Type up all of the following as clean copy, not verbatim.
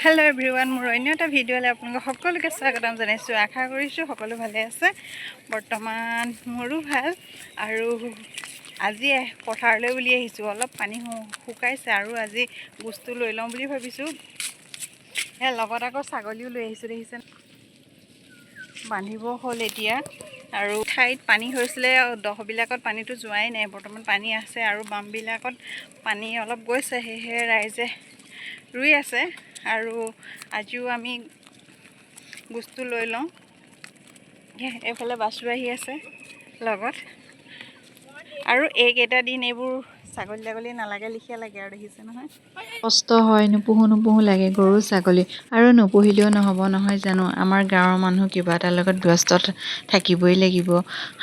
Hello everyone मोर अन्य এটা ভিডিঅ'লৈ আপোনালোক সকলোকে স্বাগতম জনাইছো। আশা কৰিছো সকলো ভালে আছে। বৰ্তমান মোৰো ভাল আৰু আজি পথাৰলৈ বুলি আহিছো। অলপ পানী শুকাইছে আৰু আজি বস্তু লৈ লম বুলি ভাবিছো। লগত আকৌ ছাগলীও লৈ আহিছো দেখিছেন। বান্ধিব হ'ল এতিয়া আৰু ঠাইত পানী হৈছিলে দহবিলাকত পানীটো যোৱাই নাই। বৰ্তমান পানী আছে আৰু বামবিলাকত পানী অলপ গৈছে। হেহে ৰাইজে ৰুই আছে আৰু আজিও আমি বস্তু লৈ লওঁ। এইফালে বাছু আহি আছে লগত আৰু এইকেইটা দিন এইবোৰ ছাগলী নালাগে লিখিয়া লাগে আৰু দেখিছে নহয়। কষ্ট হয়, নুপুহো লাগে গৰু ছাগলী আৰু নুপুহিলেও নহ'ব নহয় জানো। আমাৰ গাঁৱৰ মানুহ কিবা এটাৰ লগত ব্যস্ত থাকিবই লাগিব।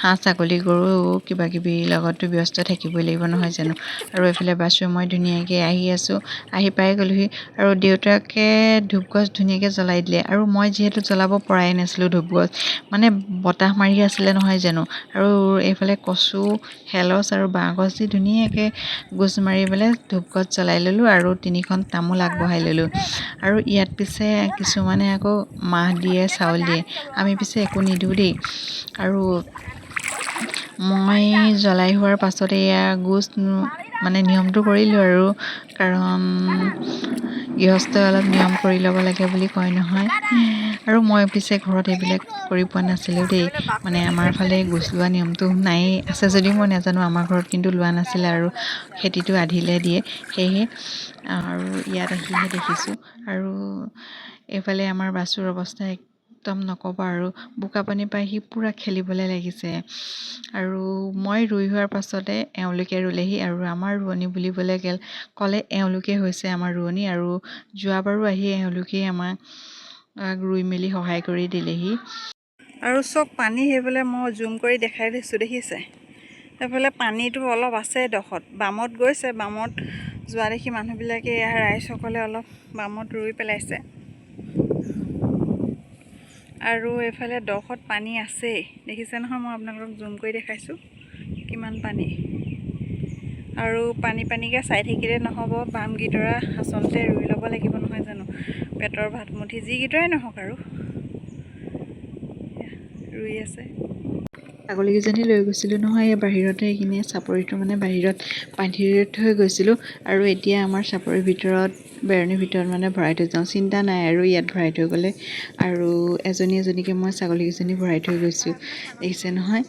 হাঁহ ছাগলী গৰু কিবা কিবি লগতো ব্যস্ত থাকিবই লাগিব নহয় জানো। আৰু এইফালে বাছু মই ধুনীয়াকৈ আহি আছোঁ, আহি পাই গ'লোহি আৰু দেউতাকে ধূপগছ ধুনীয়াকৈ জ্বলাই দিলে আৰু মই যিহেতু জ্বলাব পৰাই নাছিলোঁ ধূপগছ, মানে বতাহ মাৰি আছিলে নহয় জানো। আৰু এইফালে কচু হেলচ আৰু বাঁহগছ দি ধুনীয়াকৈ গোজ মাৰি পেলাই ধূপগছ জ্বলাই ল'লোঁ আৰু 3খন তামোল আগবঢ়াই ল'লোঁ। আৰু ইয়াত পিছে কিছুমানে আকৌ মাহ দিয়ে চাউল দিয়ে, আমি পিছে একো নিদিওঁ দেই। আৰু মই জ্বলাই হোৱাৰ পাছতে এয়া গোজ মানে নিয়মটো কৰিলোঁ আৰু কাৰণ গৃহস্থই অলপ নিয়ম কৰি ল'ব লাগে বুলি কয় নহয়। আৰু মই পিছে ঘৰত এইবিলাক কৰি পোৱা নাছিলোঁ দেই। মানে আমাৰ ফালে গোজ লোৱা নিয়মটো নায়েই, আছে যদিও মই নাজানো। আমাৰ ঘৰত কিন্তু লোৱা নাছিলে আৰু খেতিটো আধিলে দিয়ে সেয়েহে। আৰু ইয়াত আহিহে দেখিছোঁ আৰু এইফালে আমাৰ বাছুৰ অৱস্থা একদম নক'বা আৰু বোকা পানী পাই সি পূৰা খেলিবলৈ লাগিছে। আৰু মই ৰুই হোৱাৰ পাছতে এওঁলোকে ৰুলেহি আৰু আমাৰ ৰোৱনী বুলিবলৈ ক'লে এওঁলোকে হৈছে আমাৰ ৰোৱনী। আৰু যোৱাবাৰো আহি এওঁলোকেই আমাক ৰুই মেলি সহায় কৰি দিলেহি। আৰু চব পানী সেইফালে মই জুম কৰি দেখাই দিছোঁ দেখিছে। সেইফালে পানীটো অলপ আছে ডখত, বামত গৈছে। বামত যোৱা দেখি মানুহবিলাকে ৰাইজসকলে অলপ বামত ৰুই পেলাইছে আৰু এইফালে ডখত পানী আছেই দেখিছে নহয়। মই আপোনালোকক জুম কৰি দেখাইছোঁ কিমান পানী। আৰু পানীকৈ চাই থাকিলে নহ'ব। বামকেইডৰা আচলতে ৰুই ল'ব লাগিব নহয় জানো। পেটৰ ভাতমুঠি যিকেইটাই নহওক আৰু ৰুই আছে। ছাগলীকেইজনী লৈ গৈছিলোঁ নহয় এই বাহিৰতে, এইখিনি চাপৰিটো মানে বাহিৰত বান্ধি থৈ গৈছিলোঁ। আৰু এতিয়া আমাৰ চাপৰিৰ ভিতৰত বেৰণিৰ ভিতৰত মানে ভৰাই থৈ যাওঁ, চিন্তা নাই আৰু ইয়াত ভৰাই থৈ গ'লে। আৰু এজনীকৈ মই ছাগলীকেইজনী ভৰাই থৈ গৈছোঁ দেখিছে নহয়।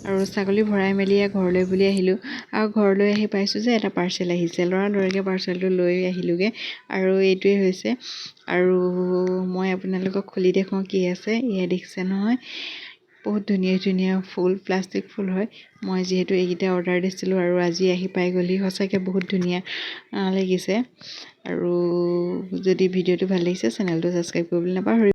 আৰু ছাগলী ভৰাই মেলি ঘৰলৈ বুলি আহিলোঁ। আৰু ঘৰলৈ আহি পাইছোঁ যে এটা পাৰ্চেল আহিছে। লৰালৰিকৈ পাৰ্চেলটো লৈ আহিলোঁগৈ আৰু এইটোৱে হৈছে। আৰু মই আপোনালোকক খুলি দেখুৱাওঁ কি আছে। এয়া দেখিছে নহয়, বহুত ধুনীয়া ফুল, প্লাষ্টিক ফুল হয়। মই যিহেতু এইকেইটা অৰ্ডাৰ দিছিলোঁ আৰু আজি আহি পাই গ'লি, সঁচাকৈ বহুত ধুনীয়া লাগিছে। আৰু যদি ভিডিঅ'টো ভাল লাগিছে চেনেলটো ছাবস্ক্ৰাইব কৰিবলৈ নাপাহৰিব।